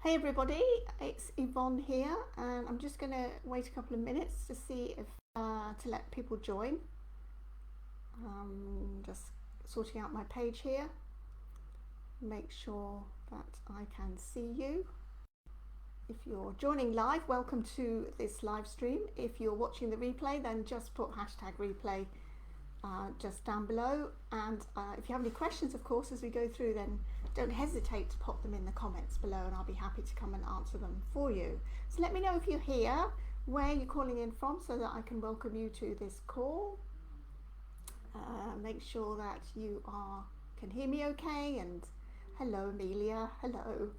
Hey everybody, it's Yvonne here, and I'm just going to wait a couple of minutes to see if to let people join. Just sorting out my page here. Make sure that I can see you. If you're joining live, welcome to this live stream. If you're watching the replay, then just put #replay just down below. And if you have any questions, of course, as we go through, then don't hesitate to pop them in the comments below, and I'll be happy to come and answer them for you. So let me know if you're here, where you're calling in from, so that I can welcome you to this call. Make sure that you can hear me okay, and hello Amelia, hello.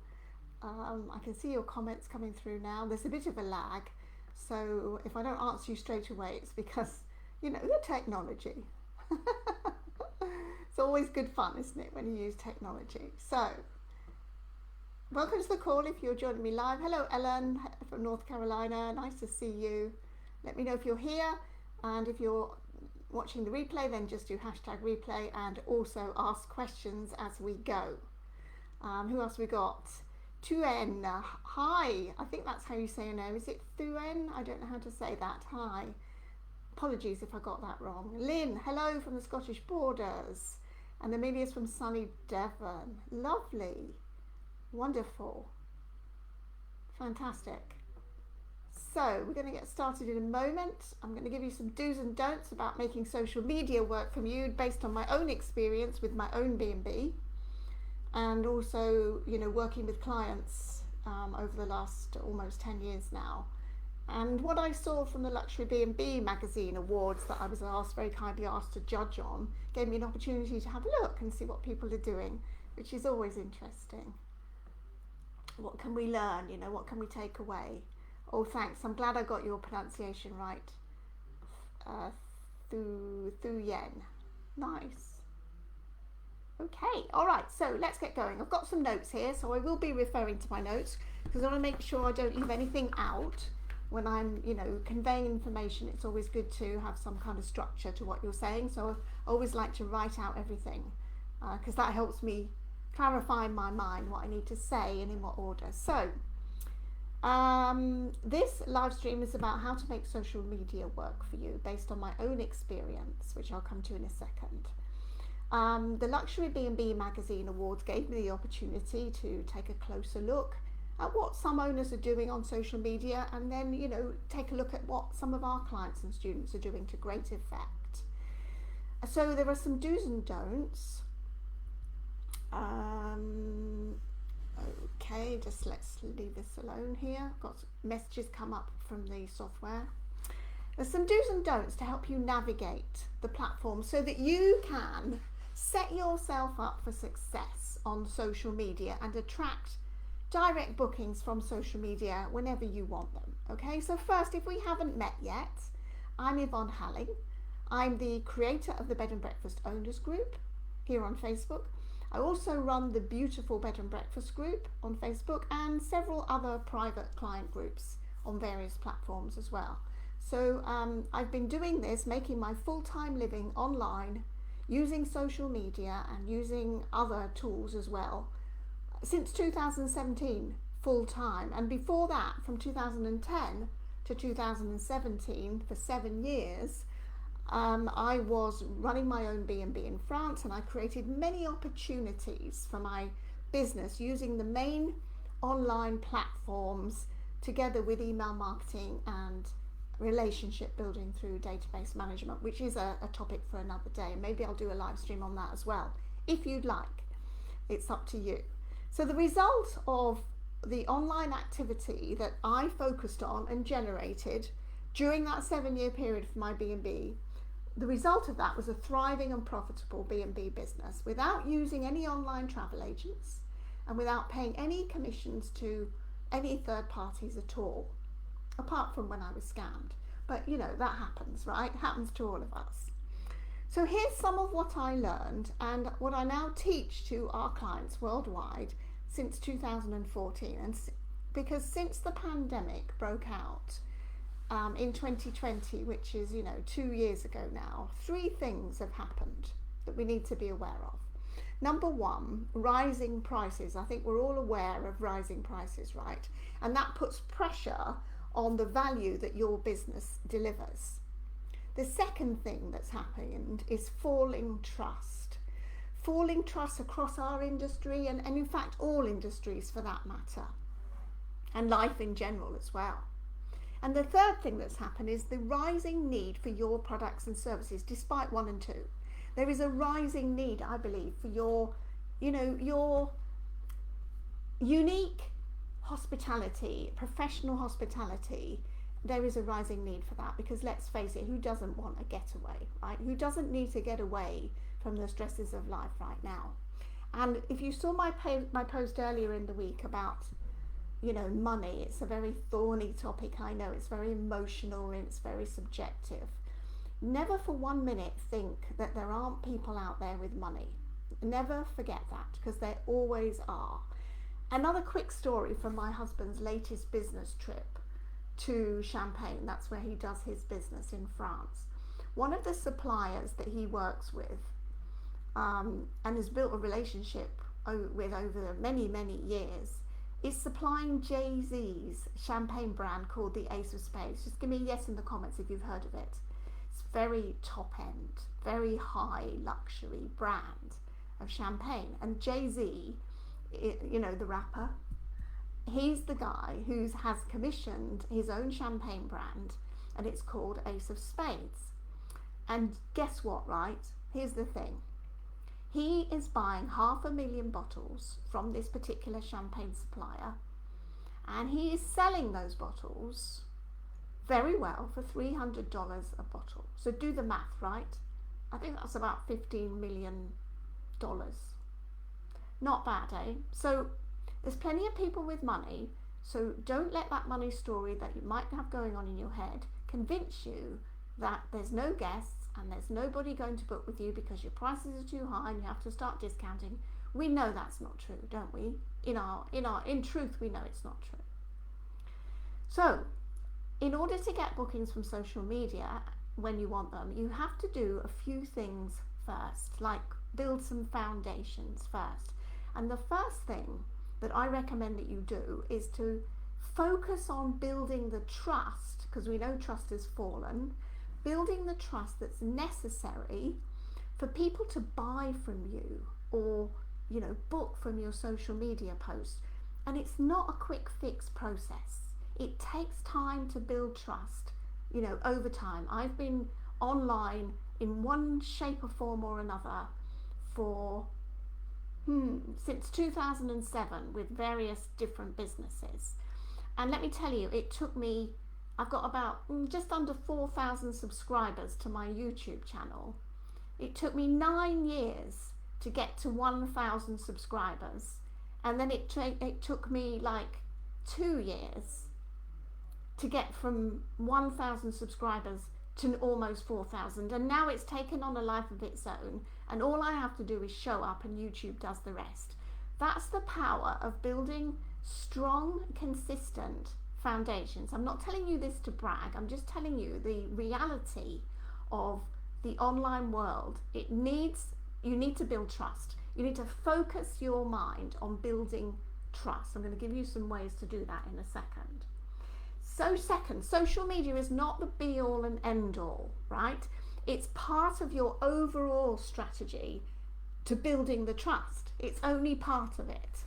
I can see your comments coming through now. There's a bit of a lag, so if I don't answer you straight away, it's because, you know, the technology. It's always good fun, isn't it, when you use technology? So, welcome to the call if you're joining me live. Hello Ellen from North Carolina, nice to see you. Let me know if you're here, and if you're watching the replay, then just do #replay and also ask questions as we go. Who else we got? Tuen, hi, I think that's how you say your name. Is it Thuen? I don't know how to say that. Hi. Apologies if I got that wrong. Lynn, hello from the Scottish borders. And Amelia's from sunny Devon. Lovely. Wonderful. Fantastic. So we're going to get started in a moment. I'm going to give you some do's and don'ts about making social media work for you based on my own experience with my own B&B, and also, you know, working with clients over the last almost 10 years now. And what I saw from the Luxury B&B magazine awards that I was very kindly asked to judge on, gave me an opportunity to have a look and see what people are doing, which is always interesting. What can we learn? You know, what can we take away? Oh, thanks. I'm glad I got your pronunciation right. Thuyen. Nice. Okay, all right, so let's get going. I've got some notes here, so I will be referring to my notes because I want to make sure I don't leave anything out. When I'm, you know, conveying information, it's always good to have some kind of structure to what you're saying. So I always like to write out everything because that helps me clarify in my mind what I need to say and in what order. So this live stream is about how to make social media work for you based on my own experience, which I'll come to in a second. The Luxury B&B magazine awards gave me the opportunity to take a closer look at what some owners are doing on social media, and then, you know, take a look at what some of our clients and students are doing to great effect. So there are some do's and don'ts. Okay, just let's leave this alone here. I've got messages come up from the software. There's some do's and don'ts to help you navigate the platform so that you can set yourself up for success on social media and attract direct bookings from social media whenever you want them. Okay, so first, if we haven't met yet, I'm Yvonne Halling. I'm the creator of the Bed and Breakfast Owners Group here on Facebook. I also run the beautiful Bed and Breakfast Group on Facebook and several other private client groups on various platforms as well. So I've been doing this, making my full-time living online, using social media and using other tools as well, since 2017 full time, and before that from 2010 to 2017 for 7 years I was running my own B&B in France, and I created many opportunities for my business using the main online platforms together with email marketing and relationship building through database management, which is a topic for another day. Maybe I'll do a live stream on that as well if you'd like. It's up to you. So the result of the online activity that I focused on and generated during that 7-year period for my B&B, the result of that was a thriving and profitable B&B business without using any online travel agents and without paying any commissions to any third parties at all, apart from when I was scammed. But you know, that happens, right? It happens to all of us. So here's some of what I learned and what I now teach to our clients worldwide since 2014. And because since the pandemic broke out in 2020, which is, you know, 2 years ago now, 3 things have happened that we need to be aware of. Number one, rising prices. I think we're all aware of rising prices, right? And that puts pressure on the value that your business delivers. The second thing that's happened is falling trust. Falling trust across our industry and in fact all industries for that matter, and life in general as well. And the third thing that's happened is the rising need for your products and services, despite 1 and 2. There is a rising need, I believe, for your unique hospitality, professional hospitality. There is a rising need for that, because let's face it, who doesn't want a getaway, right? Who doesn't need to get away from the stresses of life right now? And if you saw my post earlier in the week about, money, it's a very thorny topic, I know, it's very emotional and it's very subjective. Never for 1 minute think that there aren't people out there with money. Never forget that, because there always are. Another quick story from my husband's latest business trip to Champagne. That's where he does his business in France. One of the suppliers that he works with and has built a relationship with over many, many years is supplying Jay-Z's champagne brand called the Ace of Spades. Just give me a yes in the comments if you've heard of it. It's very top end, very high luxury brand of champagne. And Jay-Z, the rapper, he's the guy who has commissioned his own champagne brand, and it's called Ace of Spades. And guess what, right? Here's the thing. He is buying 500,000 bottles from this particular champagne supplier, and he is selling those bottles very well for $300 a bottle. So do the math, right? I think that's about $15 million. Not bad, eh? So there's plenty of people with money, so don't let that money story that you might have going on in your head convince you that there's no guests and there's nobody going to book with you because your prices are too high and you have to start discounting. We know that's not true, don't we? In truth, we know it's not true. So in order to get bookings from social media when you want them, you have to do a few things first, like build some foundations first. And the first thing that I recommend that you do is to focus on building the trust, because we know trust has fallen, building the trust that's necessary for people to buy from you or, book from your social media posts. And it's not a quick fix process. It takes time to build trust, over time. I've been online in one shape or form or another for since 2007 with various different businesses. And let me tell you, it took me, I've got about just under 4,000 subscribers to my YouTube channel. It took me 9 years to get to 1,000 subscribers. And then it took me like 2 years to get from 1,000 subscribers to almost 4,000. And now it's taken on a life of its own. And all I have to do is show up and YouTube does the rest. That's the power of building strong, consistent foundations. I'm not telling you this to brag. I'm just telling you the reality of the online world. You need to build trust. You need to focus your mind on building trust. I'm going to give you some ways to do that in a second. So second, social media is not the be all and end all, right? It's part of your overall strategy to building the trust. It's only part of it.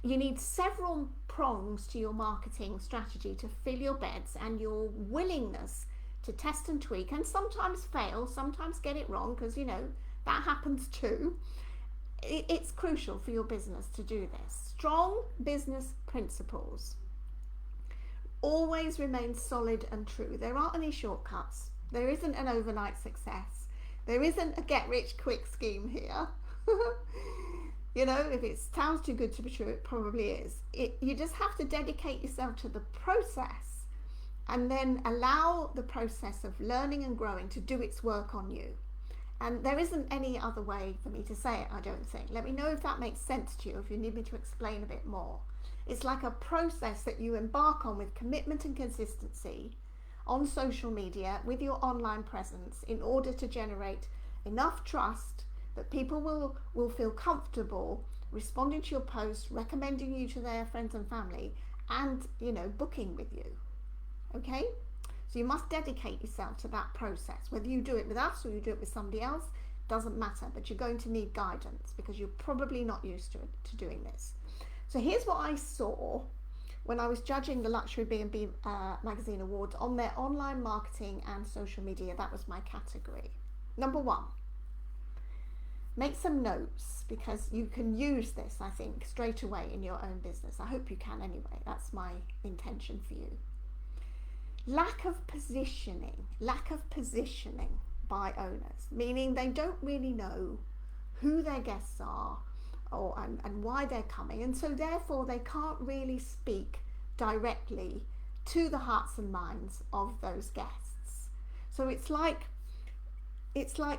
You need several prongs to your marketing strategy to fill your beds, and your willingness to test and tweak and sometimes fail, sometimes get it wrong, because that happens too. It's crucial for your business to do this. Strong business principles always remain solid and true. There aren't any shortcuts. There isn't an overnight success. There isn't a get rich quick scheme here. If it sounds too good to be true, it probably is. You just have to dedicate yourself to the process and then allow the process of learning and growing to do its work on you. And there isn't any other way for me to say it, I don't think. Let me know if that makes sense to you, if you need me to explain a bit more. It's like a process that you embark on with commitment and consistency on social media with your online presence in order to generate enough trust that people will feel comfortable responding to your posts, recommending you to their friends and family, and booking with you. Okay, so you must dedicate yourself to that process. Whether you do it with us or you do it with somebody else, doesn't matter, but you're going to need guidance because you're probably not used to doing this. So here's what I saw when I was judging the Luxury B&B Magazine Awards on their online marketing and social media. That was my category. Number 1, make some notes, because you can use this, I think, straight away in your own business. I hope you can anyway. That's my intention for you. Lack of positioning by owners, meaning they don't really know who their guests are and why they're coming, and so therefore they can't really speak directly to the hearts and minds of those guests. So it's like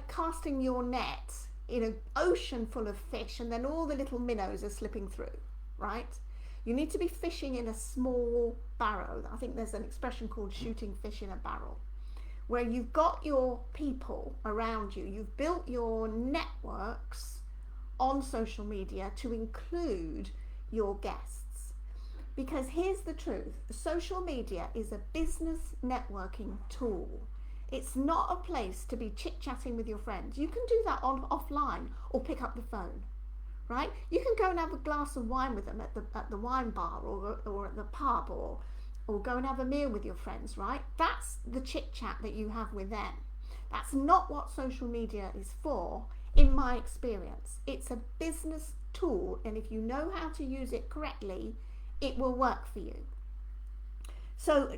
casting your net in an ocean full of fish, and then all the little minnows are slipping through, right? You need to be fishing in a small barrel. I think there's an expression called shooting fish in a barrel, where you've got your people around you. You've built your networks on social media to include your guests. Because here's the truth, social media is a business networking tool. It's not a place to be chit-chatting with your friends. You can do that offline or pick up the phone, right? You can go and have a glass of wine with them at the wine bar or at the pub or go and have a meal with your friends, right? That's the chit-chat that you have with them. That's not what social media is for, in my experience. It's a business tool, and if you know how to use it correctly, it will work for you. So,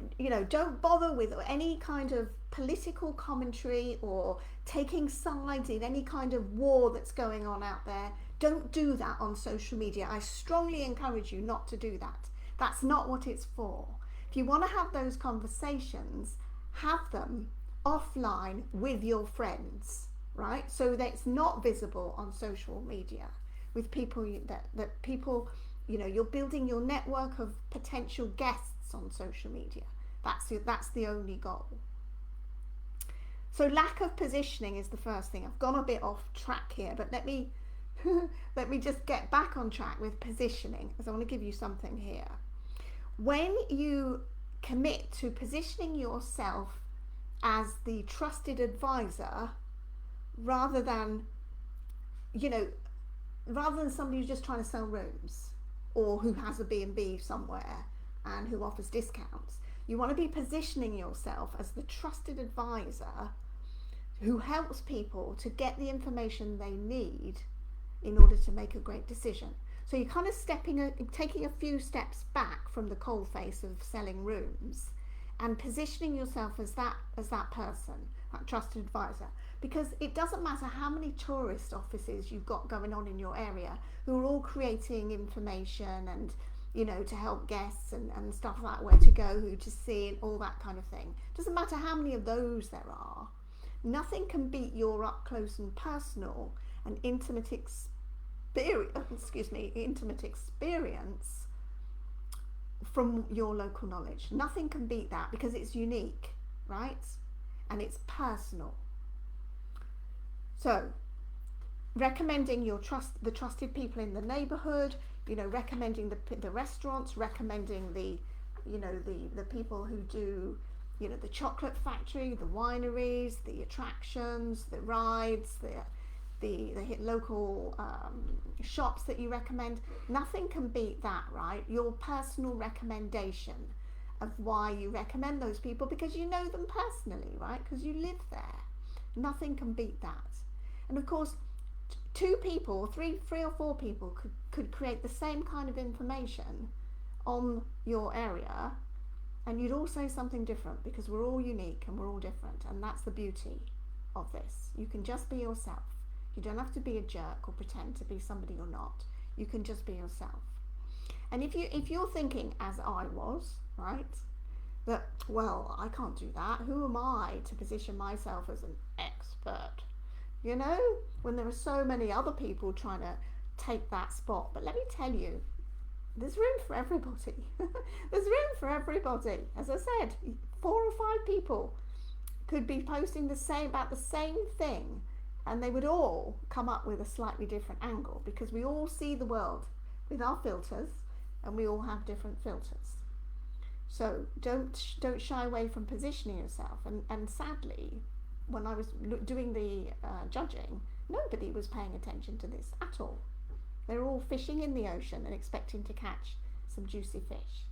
don't bother with any kind of political commentary or taking sides in any kind of war that's going on out there. Don't do that on social media. I strongly encourage you not to do that. That's not what it's for. If you want to have those conversations, have them offline with your friends, right? So that it's not visible on social media with people that people, you're building your network of potential guests on social media. That's the only goal. So lack of positioning is the first thing. I've gone a bit off track here, but let me just get back on track with positioning, because I want to give you something here. When you commit to positioning yourself as the trusted advisor, rather than somebody who's just trying to sell rooms or who has a B&B somewhere and who offers discounts, you want to be positioning yourself as the trusted advisor who helps people to get the information they need in order to make a great decision. So you're kind of taking a few steps back from the coalface of selling rooms and positioning yourself as that person, that trusted advisor. Because it doesn't matter how many tourist offices you've got going on in your area who are all creating information and to help guests and stuff like where to go, who to see, and all that kind of thing. Doesn't matter how many of those there are. Nothing can beat your up close and personal and intimate experience from your local knowledge. Nothing can beat that, because it's unique, right? And it's personal. So recommending the trusted people in the neighborhood, recommending the restaurants, recommending the people who do the chocolate factory, the wineries, the attractions, the rides, the local shops that you recommend. Nothing can beat that, right? Your personal recommendation of why you recommend those people, because you know them personally, right? Because you live there. Nothing can beat that. And of course, two people, three or four people could create the same kind of information on your area, and you'd all say something different, because we're all unique and we're all different, and that's the beauty of this. You can just be yourself. You don't have to be a jerk or pretend to be somebody you're not. You can just be yourself. And if you're thinking, as I was, right, that, well, I can't do that. Who am I to position myself as an expert? When there are so many other people trying to take that spot. But let me tell you, there's room for everybody. There's room for everybody. As I said, 4 or 5 people could be posting about the same thing, and they would all come up with a slightly different angle, because we all see the world with our filters, and we all have different filters. So don't shy away from positioning yourself. And sadly, when I was doing the judging, nobody was paying attention to this at all. They were all fishing in the ocean and expecting to catch some juicy fish,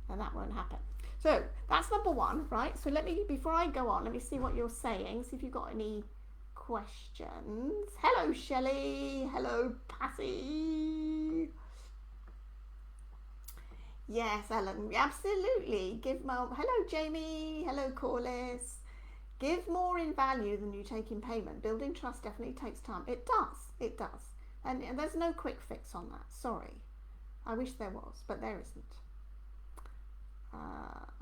and that won't happen. So that's number one, right? So before I go on, let me see what you're saying, see if you've got any questions. Hello, Shelley. Hello, Patty. Yes, Ellen, absolutely. Hello, Jamie. Hello, Corliss. Give more in value than you take in payment. Building trust definitely takes time. It does. And there's no quick fix on that. Sorry. I wish there was, but there isn't.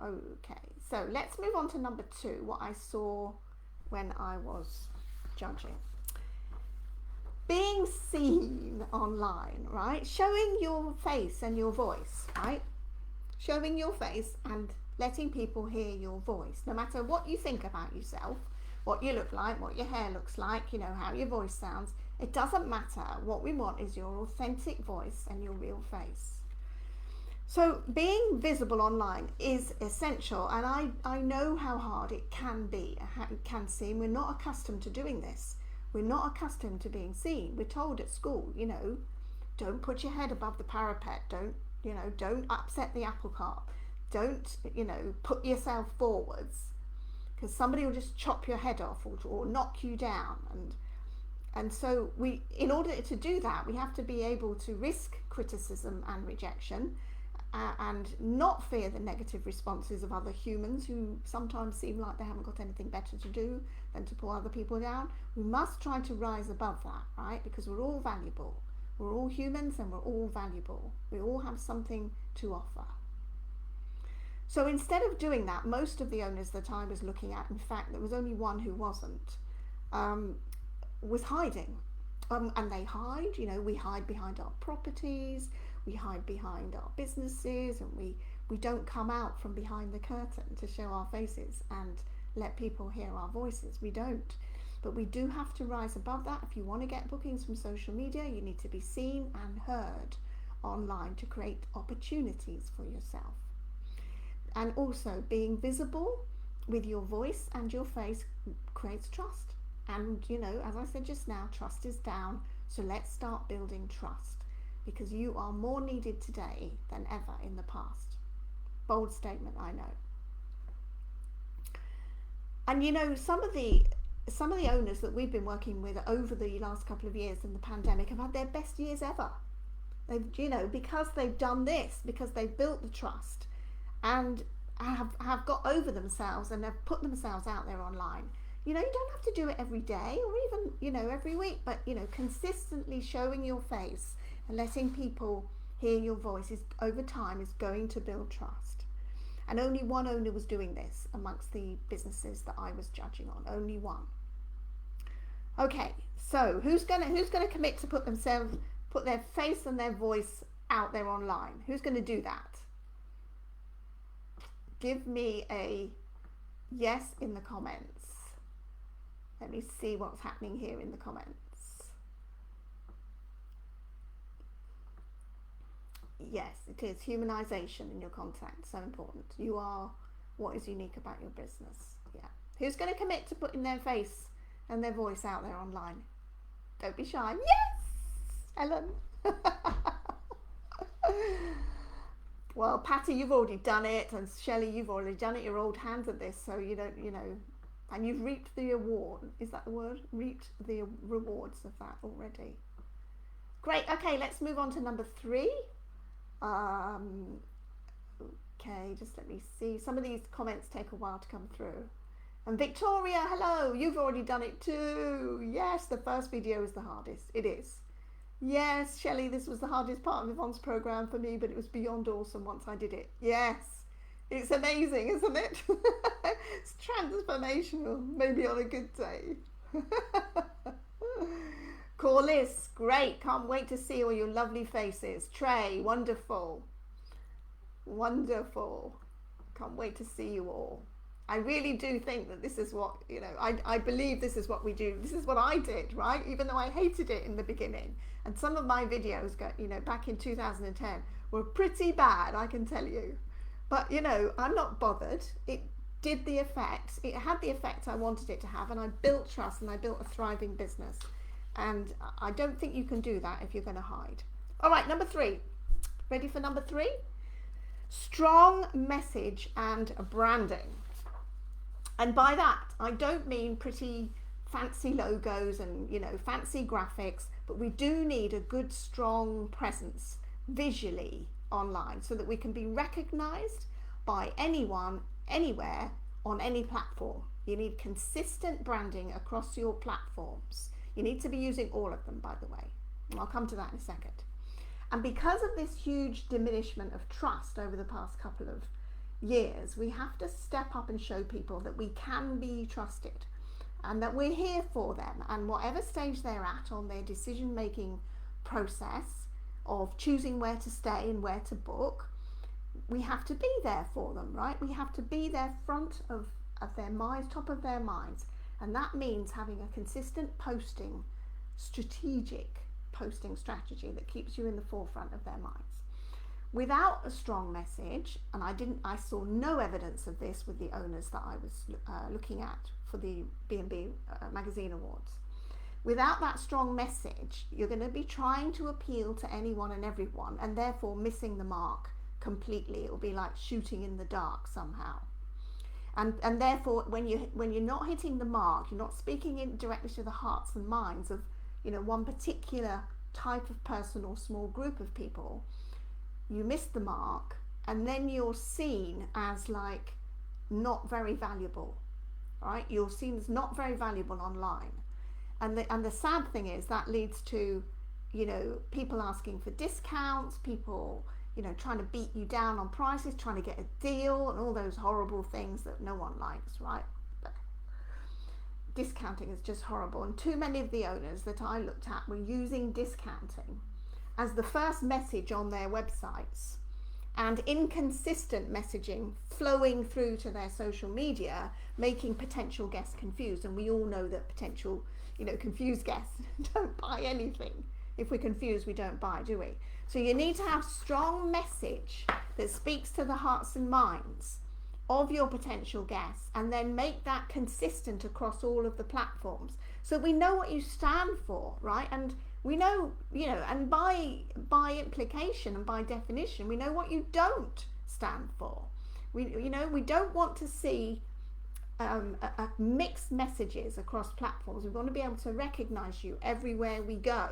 Okay, so let's move on to number 2, what I saw when I was judging. Being seen online, right? Showing your face and your voice, right? Showing your face and letting people hear your voice, no matter what you think about yourself, what you look like, what your hair looks like, how your voice sounds. It doesn't matter. What we want is your authentic voice and your real face. So being visible online is essential, and I know how hard it can be, it can seem. We're not accustomed to doing this. We're not accustomed to being seen. We're told at school, don't put your head above the parapet, don't upset the apple cart, don't, put yourself forwards, because somebody will just chop your head off or knock you down. And so in order to do that, we have to be able to risk criticism and rejection, and not fear the negative responses of other humans who sometimes seem like they haven't got anything better to do than to pull other people down. We must try to rise above that, right? Because we're all valuable. We're all humans and we're all valuable. We all have something to offer. So instead of doing that, most of the owners that I was looking at, in fact, there was only one who wasn't, was hiding. And they hide, we hide behind our properties, we hide behind our businesses, and we don't come out from behind the curtain to show our faces and let people hear our voices. We don't. But we do have to rise above that. If you want to get bookings from social media, you need to be seen and heard online to create opportunities for yourself. And also, being visible with your voice and your face creates trust. And, as I said just now, trust is down. So let's start building trust, because you are more needed today than ever in the past. Bold statement, I know. And, some of the owners that we've been working with over the last couple of years in the pandemic have had their best years ever. They've, because they've done this, because they've built the trust and have got over themselves and have put themselves out there online. You don't have to do it every day or even, every week, but, consistently showing your face and letting people hear your voice over time is going to build trust. And only one owner was doing this amongst the businesses that I was judging on. Only one. Okay, so who's gonna commit to put their face and their voice out there online? Who's gonna do that? Give me a yes in the comments. Let me see what's happening here in the comments. Yes, it is. Humanization in your content, so important. You are what is unique about your business. Yeah. Who's going to commit to putting their face and their voice out there online? Don't be shy. Yes, Ellen. Well, Patty, you've already done it, and Shelley, you've already done it. You're old hands at this, so you don't, and you've reaped the award. Is that the word? Reaped the rewards of that already. Great. Okay, let's move on to number 3. Okay, just let me see. Some of these comments take a while to come through. And Victoria, hello. You've already done it too. Yes, the first video is the hardest. It is. Yes, Shelley, this was the hardest part of Yvonne's program for me, but it was beyond awesome once I did it. Yes. It's amazing, isn't it? It's transformational, maybe on a good day. Corliss, great. Can't wait to see all your lovely faces. Trey, wonderful. Wonderful. Can't wait to see you all. I really do think that this is what, I believe this is what we do. This is what I did, right? Even though I hated it in the beginning. And some of my videos, back in 2010 were pretty bad, I can tell you. But, I'm not bothered. It did the effect. It had the effect I wanted it to have. And I built trust and I built a thriving business. And I don't think you can do that if you're going to hide. All right, number 3. Ready for number 3? Strong message and branding. And by that, I don't mean pretty fancy logos and, fancy graphics, but we do need a good, strong presence visually online so that we can be recognized by anyone, anywhere, on any platform. You need consistent branding across your platforms. You need to be using all of them, by the way. And I'll come to that in a second. And because of this huge diminishment of trust over the past couple of years, we have to step up and show people that we can be trusted and that we're here for them, and whatever stage they're at on their decision making process of choosing where to stay and where to book, we have to be there for them, right? We have to be there front of their minds, top of their minds, and that means having a consistent strategic posting strategy that keeps you in the forefront of their minds. Without a strong message, and I saw no evidence of this with the owners that I was looking at for the B&B Magazine Awards. Without that strong message, you're going to be trying to appeal to anyone and everyone, and therefore missing the mark completely. It will be like shooting in the dark somehow. And therefore, when you're not hitting the mark, you're not speaking in directly to the hearts and minds of one particular type of person or small group of people, you miss the mark, and then you're seen as like not very valuable, right? You're seen as not very valuable online, and the sad thing is that leads to people asking for discounts, people trying to beat you down on prices, trying to get a deal, and all those horrible things that no one likes, right? But discounting is just horrible, and too many of the owners that I looked at were using discounting as the first message on their websites, and inconsistent messaging flowing through to their social media, making potential guests confused. And we all know that potential, confused guests don't buy anything. If we're confused, we don't buy, do we? So you need to have strong message that speaks to the hearts and minds of your potential guests, and then make that consistent across all of the platforms so we know what you stand for, right? And we know, and by implication and by definition, we know what you don't stand for. We don't want to see mixed messages across platforms. We want to be able to recognize you everywhere we go,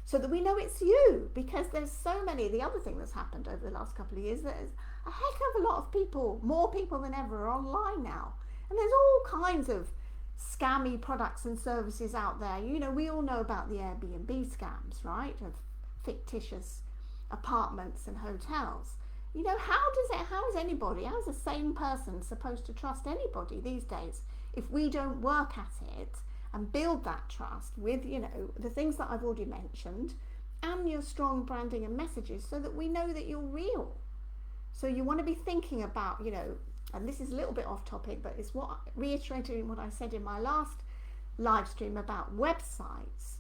so that we know it's you, because there's so many. The other thing that's happened over the last couple of years, there's a heck of a lot of people, more people than ever, are online now, and there's all kinds of scammy products and services out there. We all know about the Airbnb scams, right, of fictitious apartments and hotels. How is a sane person supposed to trust anybody these days if we don't work at it and build that trust with the things that I've already mentioned, and your strong branding and messages, so that we know that you're real. So you want to be thinking about, and this is a little bit off topic, but it's reiterating what I said in my last live stream about websites,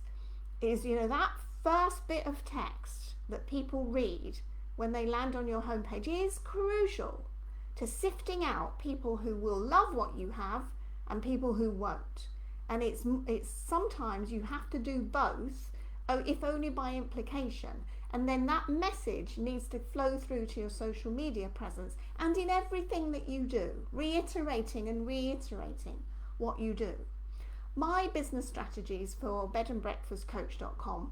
is that first bit of text that people read when they land on your homepage is crucial to sifting out people who will love what you have and people who won't. And it's sometimes you have to do both, if only by implication. And then that message needs to flow through to your social media presence and in everything that you do, reiterating what you do. My business strategies for bedandbreakfastcoach.com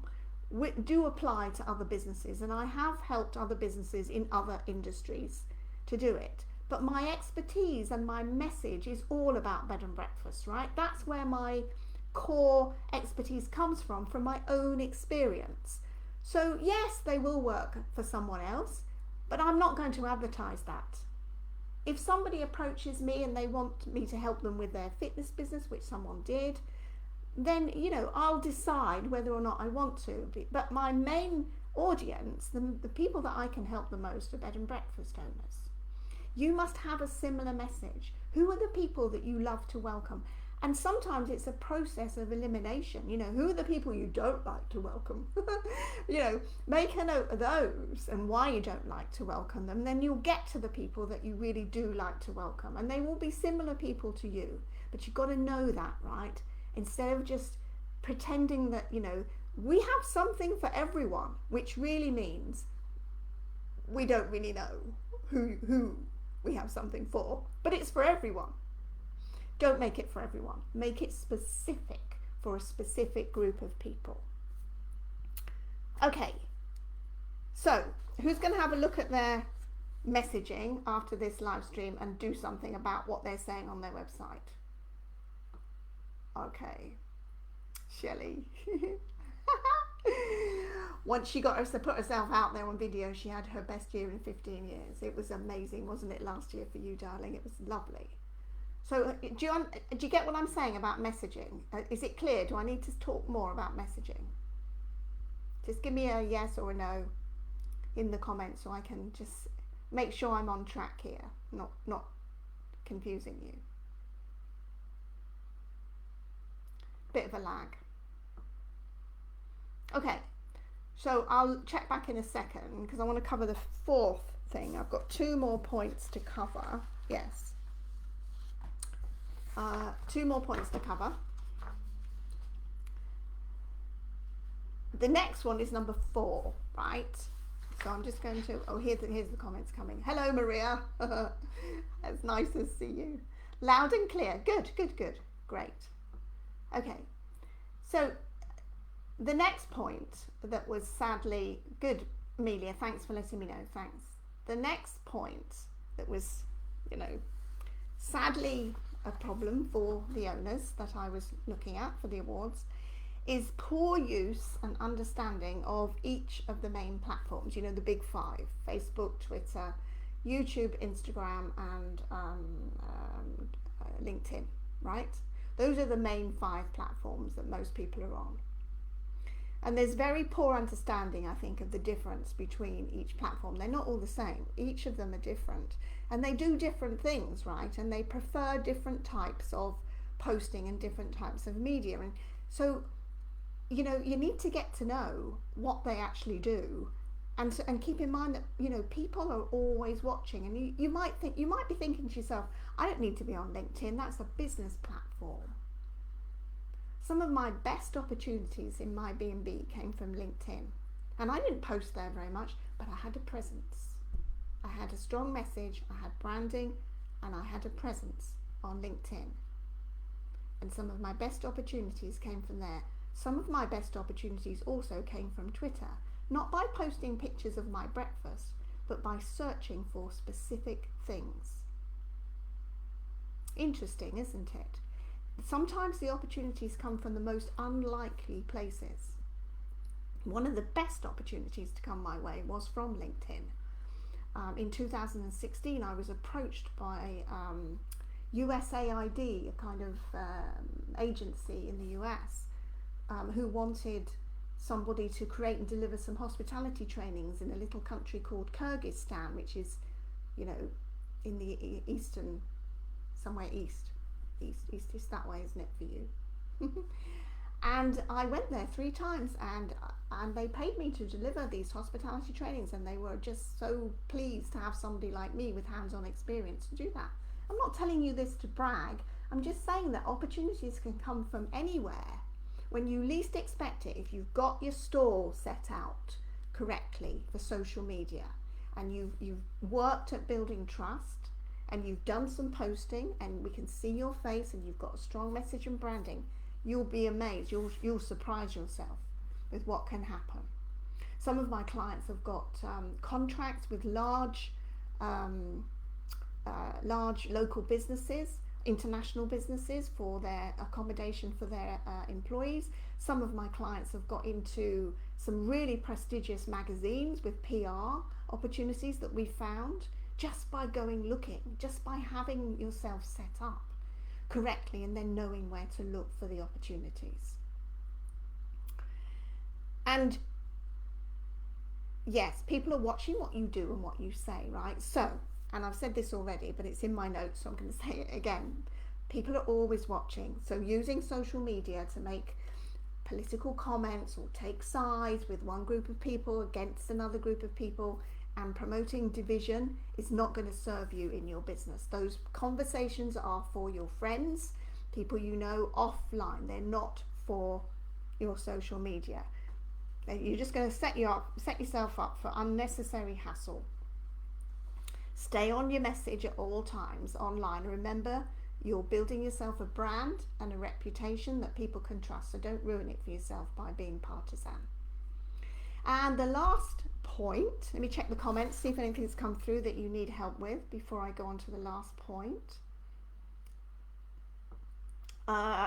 do apply to other businesses, and I have helped other businesses in other industries to do it. But my expertise and my message is all about bed and breakfast, right? That's where my core expertise comes from my own experience. So yes, they will work for someone else, but I'm not going to advertise that. If somebody approaches me and they want me to help them with their fitness business, which someone did, then I'll decide whether or not I want to. But my main audience, the people that I can help the most, are bed and breakfast owners. You must have a similar message. Who are the people that you love to welcome? And sometimes it's a process of elimination. You know, who are the people you don't like to welcome? You know, make a note of those and why you don't like to welcome them. Then you'll get to the people that you really do like to welcome. And they will be similar people to you. But you've got to know that, right? Instead of just pretending that, you know, we have something for everyone, which really means we don't really know who we have something for, but it's for everyone. Don't make it for everyone. Make it specific for a specific group of people. Okay, so who's going to have a look at their messaging after this live stream and do something about what they're saying on their website? Okay, Shelley. Once she got to put herself out there on video, she had her best year in 15 years. It was amazing, wasn't it, last year for you, darling? It was lovely. So do you get what I'm saying about messaging? Is it clear? Do I need to talk more about messaging? Just give me a yes or a no in the comments so I can just make sure I'm on track here, not confusing you. Bit of a lag. Okay, so I'll check back in a second because I want to cover the fourth thing. I've got 2 more points to cover. Yes. 2 more points to cover. The next one is number 4, right? So I'm just going to, here's the comments coming. Hello, Maria. It's nice to see you. Loud and clear. Good. Great. Okay. So the next point that was sadly, good, Amelia, thanks for letting me know, thanks. The next point that was, you know, sadly a problem for the owners that I was looking at for the awards is poor use and understanding of each of the main platforms, you know, the big 5, Facebook, Twitter, YouTube, Instagram, and LinkedIn, right? Those are the main 5 platforms that most people are on. And there's very poor understanding, I think, of the difference between each platform. They're not all the same. Each of them are different. And they do different things, right? And they prefer different types of posting and different types of media. And so, you know, you need to get to know what they actually do. And keep in mind that, you know, people are always watching. And you might be thinking to yourself, I don't need to be on LinkedIn. That's a business platform. Some of my best opportunities in my B&B came from LinkedIn. And I didn't post there very much, but I had a presence. I had a strong message, I had branding, and I had a presence on LinkedIn. And some of my best opportunities came from there. Some of my best opportunities also came from Twitter, not by posting pictures of my breakfast, but by searching for specific things. Interesting, isn't it? Sometimes the opportunities come from the most unlikely places. One of the best opportunities to come my way was from LinkedIn. In 2016, I was approached by USAID, a kind of agency in the US, who wanted somebody to create and deliver some hospitality trainings in a little country called Kyrgyzstan, which is, you know, in the eastern, somewhere east is that way, isn't it, for you? And I went there 3 times, and they paid me to deliver these hospitality trainings, and they were just so pleased to have somebody like me with hands-on experience to do that. I'm not telling you this to brag. I'm just saying that opportunities can come from anywhere when you least expect it. If you've got your stall set out correctly for social media, and you've worked at building trust, and you've done some posting, and we can see your face, and you've got a strong message and branding, you'll be amazed. You'll surprise yourself with what can happen. Some of my clients have got contracts with large local businesses, international businesses, for their accommodation for their employees. Some of my clients have got into some really prestigious magazines with PR opportunities that we found just by going looking, just by having yourself set up correctly and then knowing where to look for the opportunities. And yes, people are watching what you do and what you say, right? So and I've said this already, but it's in my notes, so I'm going to say it again. People are always watching. So using social media to make political comments or take sides with one group of people against another group of people and promoting division is not going to serve you in your business. Those conversations are for your friends, people you know offline. They're not for your social media. You're just going to set yourself up for unnecessary hassle. Stay on your message at all times online. Remember, you're building yourself a brand and a reputation that people can trust, so don't ruin it for yourself by being partisan. And the last point, let me check the comments, see if anything's come through that you need help with before I go on to the last point.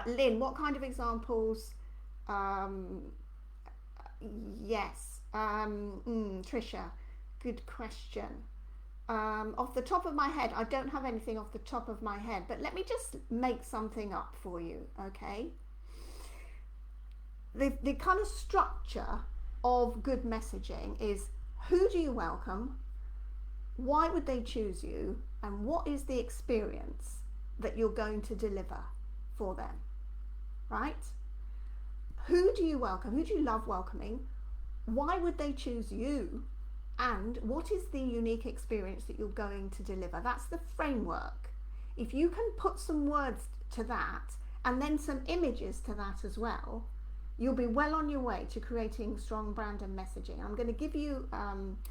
Lynn, what kind of examples? Yes. Tricia, good question. Off the top of my head, I don't have anything off the top of my head, but let me just make something up for you, okay? The kind of structure of good messaging is: who do you welcome, why would they choose you, and what is the experience that you're going to deliver for them, right? Who do you welcome? Who do you love welcoming? Why would they choose you? And what is the unique experience that you're going to deliver? That's the framework. If you can put some words to that and then some images to that as well, you'll be well on your way to creating strong brand and messaging. I'm going to give you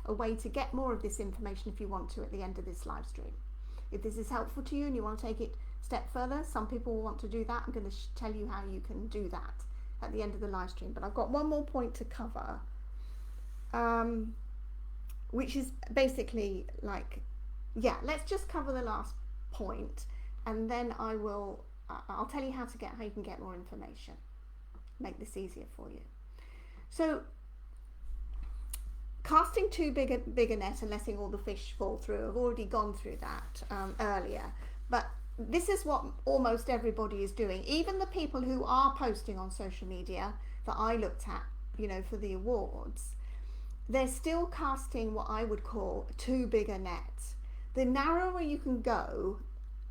a way to get more of this information if you want to at the end of this live stream. If this is helpful to you and you want to take it a step further, some people will want to do that. I'm going to tell you how you can do that at the end of the live stream. But I've got one more point to cover, which is basically like, yeah, let's just cover the last point, and then I'll tell you how you can get more information, make this easier for you. So casting too big a net and letting all the fish fall through, I've already gone through that earlier, but this is what almost everybody is doing. Even the people who are posting on social media that I looked at, for the awards, they're still casting what I would call too big a net. The narrower you can go,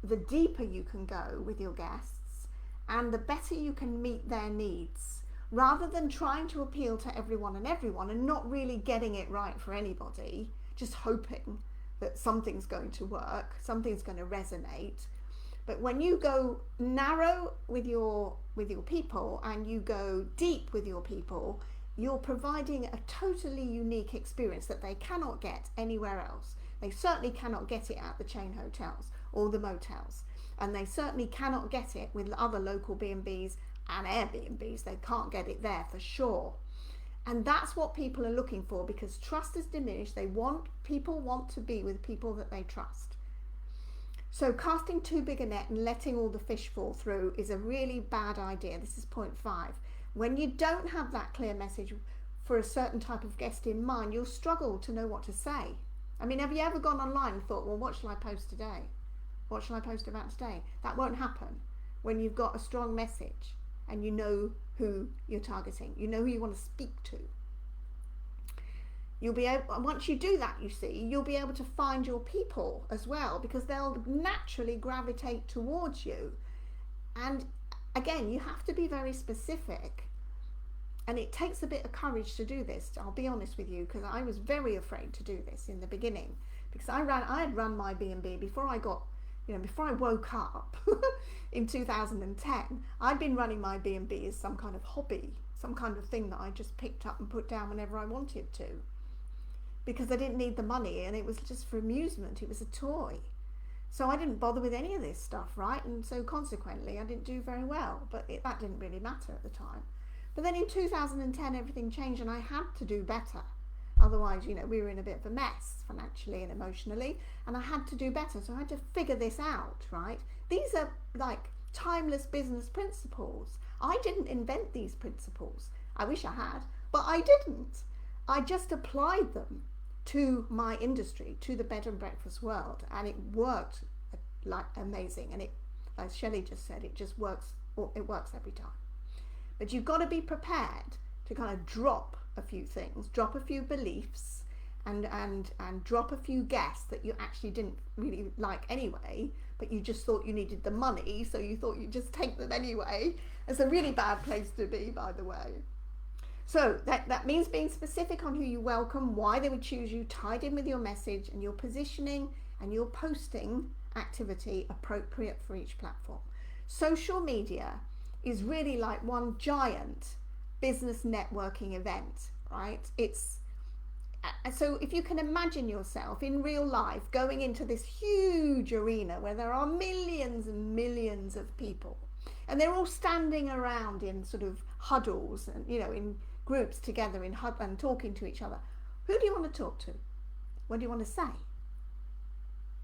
the deeper you can go with your guests, and the better you can meet their needs, rather than trying to appeal to everyone and not really getting it right for anybody, just hoping that something's going to work, something's going to resonate. But when you go narrow with your people and you go deep with your people, you're providing a totally unique experience that they cannot get anywhere else. They certainly cannot get it at the chain hotels or the motels, and they certainly cannot get it with other local B&Bs and Airbnbs. They can't get it there for sure. And that's what people are looking for, because trust is diminished. People want to be with people that they trust. So casting too big a net and letting all the fish fall through is a really bad idea. This is point 5. When you don't have that clear message for a certain type of guest in mind, you'll struggle to know what to say. I mean, have you ever gone online and thought, well, what shall I post today? What shall I post about today? That won't happen when you've got a strong message and you know who you're targeting. You know who you want to speak to. You'll be able, once you do that, you'll be able to find your people as well, because they'll naturally gravitate towards you. And again, you have to be very specific, and it takes a bit of courage to do this. I'll be honest with you, because I was very afraid to do this in the beginning, because I had run my B&B before I got, before I woke up in 2010. I'd been running my B&B as some kind of hobby, some kind of thing that I just picked up and put down whenever I wanted to, because I didn't need the money and it was just for amusement. It was a toy. So I didn't bother with any of this stuff, right? And so consequently, I didn't do very well, but that didn't really matter at the time. But then in 2010, everything changed and I had to do better. Otherwise, we were in a bit of a mess financially and emotionally, and I had to do better. So I had to figure this out, right? These are like timeless business principles. I didn't invent these principles. I wish I had, but I didn't. I just applied them to my industry, to the bed and breakfast world, and it worked like amazing. And it, as Shelley just said, it just works. It works every time. But you've got to be prepared to kind of drop a few things, drop a few beliefs, and drop a few guests that you actually didn't really like anyway, but you just thought you needed the money, so you thought you'd just take them anyway. It's a really bad place to be, by the way. So that means being specific on who you welcome, why they would choose you, tied in with your message and your positioning and your posting activity appropriate for each platform. Social media is really like one giant business networking event, right? So if you can imagine yourself in real life going into this huge arena where there are millions and millions of people, and they're all standing around in sort of huddles and, you know, in groups together in and talking to each other, who do you want to talk to? What do you want to say?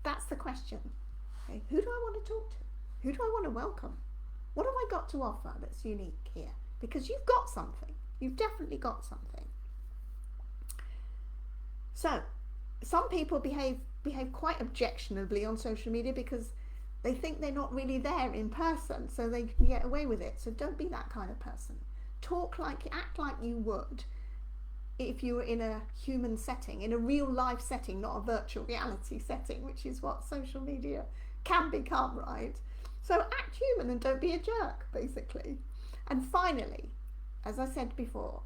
That's the question. Okay? Who do I want to talk to? Who do I want to welcome? What have I got to offer that's unique here? Because you've got something. You've definitely got something. So some people behave quite objectionably on social media because they think they're not really there in person, so they can get away with it. So don't be that kind of person. Act like you would if you were in a human setting, in a real life setting, not a virtual reality setting, which is what social media can become, right? So act human and don't be a jerk, basically. And finally, as I said before,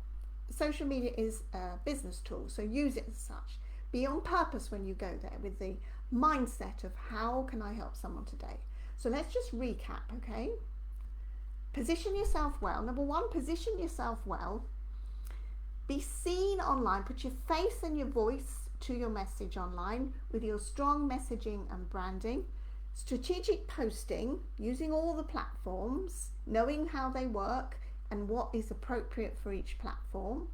social media is a business tool, so use it as such. Be on purpose when you go there with the mindset of how can I help someone today. So let's just recap, okay? Position yourself well. Number one, position yourself well. Be seen online. Put your face and your voice to your message online with your strong messaging and branding. Strategic posting, using all the platforms, knowing how they work and what is appropriate for each platform.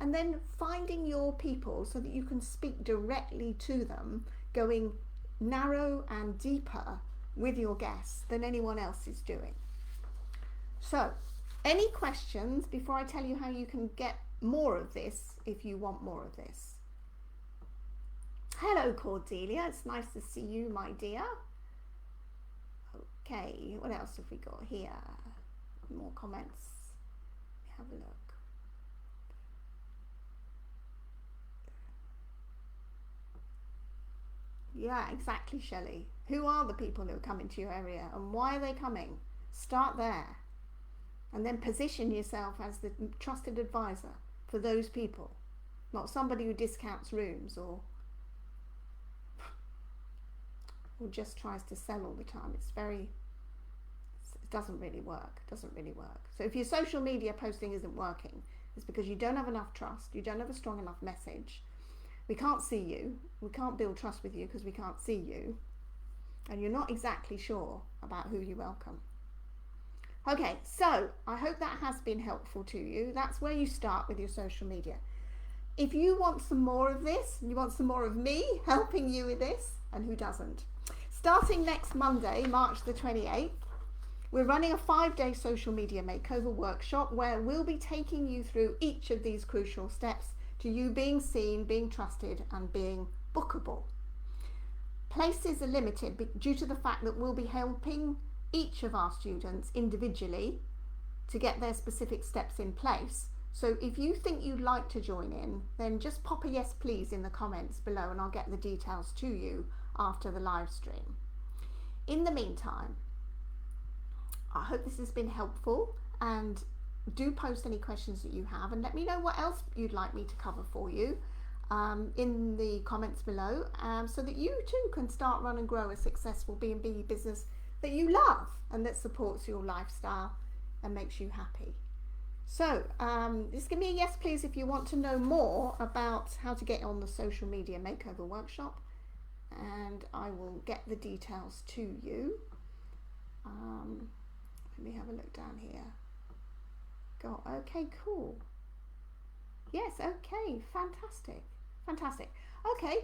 And then finding your people so that you can speak directly to them, going narrow and deeper with your guests than anyone else is doing. So, any questions before I tell you how you can get more of this if you want more of this? Hello Cordelia, it's nice to see you, my dear. Okay, what else have we got here? More comments. Have a look. Yeah, exactly, Shelley. Who are the people who are coming to your area and why are they coming? Start there. And then position yourself as the trusted advisor for those people, not somebody who discounts rooms or just tries to sell all the time. It doesn't really work. So if your social media posting isn't working, it's because you don't have enough trust, you don't have a strong enough message. We can't see you, we can't build trust with you because we can't see you, and you're not exactly sure about who you welcome. Okay, so I hope that has been helpful to you. That's where you start with your social media. If you want some more of this, you want some more of me helping you with this, and who doesn't? Starting next Monday, March the 28th, we're running a 5-day social media makeover workshop where we'll be taking you through each of these crucial steps to you being seen, being trusted, and being bookable. Places are limited due to the fact that we'll be helping each of our students individually to get their specific steps in place. So if you think you'd like to join in, then just pop a yes please in the comments below and I'll get the details to you after the live stream. In the meantime, I hope this has been helpful, and do post any questions that you have and let me know what else you'd like me to cover for you in the comments below, so that you too can start, run and grow a successful B&B business that you love and that supports your lifestyle and makes you happy. So just give me a yes please if you want to know more about how to get on the social media makeover workshop, and I will get the details to you. Let me have a look down here. Go, okay, cool. Yes, okay, fantastic. Okay,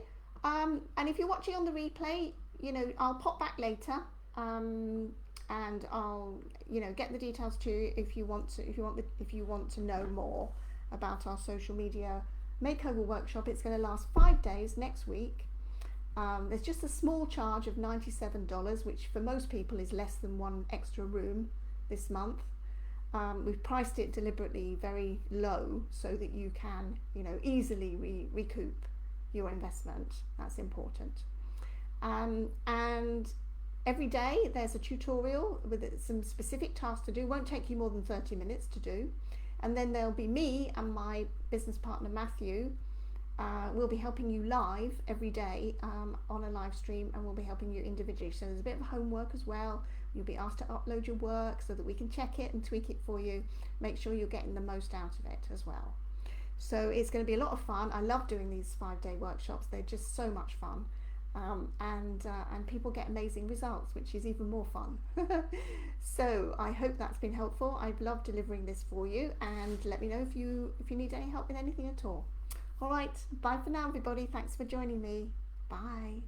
and if you're watching on the replay, you know, I'll pop back later, and I'll, you know, get the details to you if you want to know more about our social media makeover workshop. It's going to last 5 days next week. There's just a small charge of $97, which for most people is less than one extra room this month. We've priced it deliberately very low so that you can, you know, easily recoup your investment. That's important. And every day there's a tutorial with some specific tasks to do. Won't take you more than 30 minutes to do. And then there'll be me and my business partner Matthew. We'll be helping you live every day on a live stream, and we'll be helping you individually. So there's a bit of homework as well. You'll be asked to upload your work so that we can check it and tweak it for you. Make sure you're getting the most out of it as well. So it's going to be a lot of fun. I love doing these 5-day workshops. They're just so much fun. And people get amazing results, which is even more fun. So I hope that's been helpful. I've loved delivering this for you, and let me know if you need any help with anything at all. All right, bye for now, everybody. Thanks for joining me. Bye.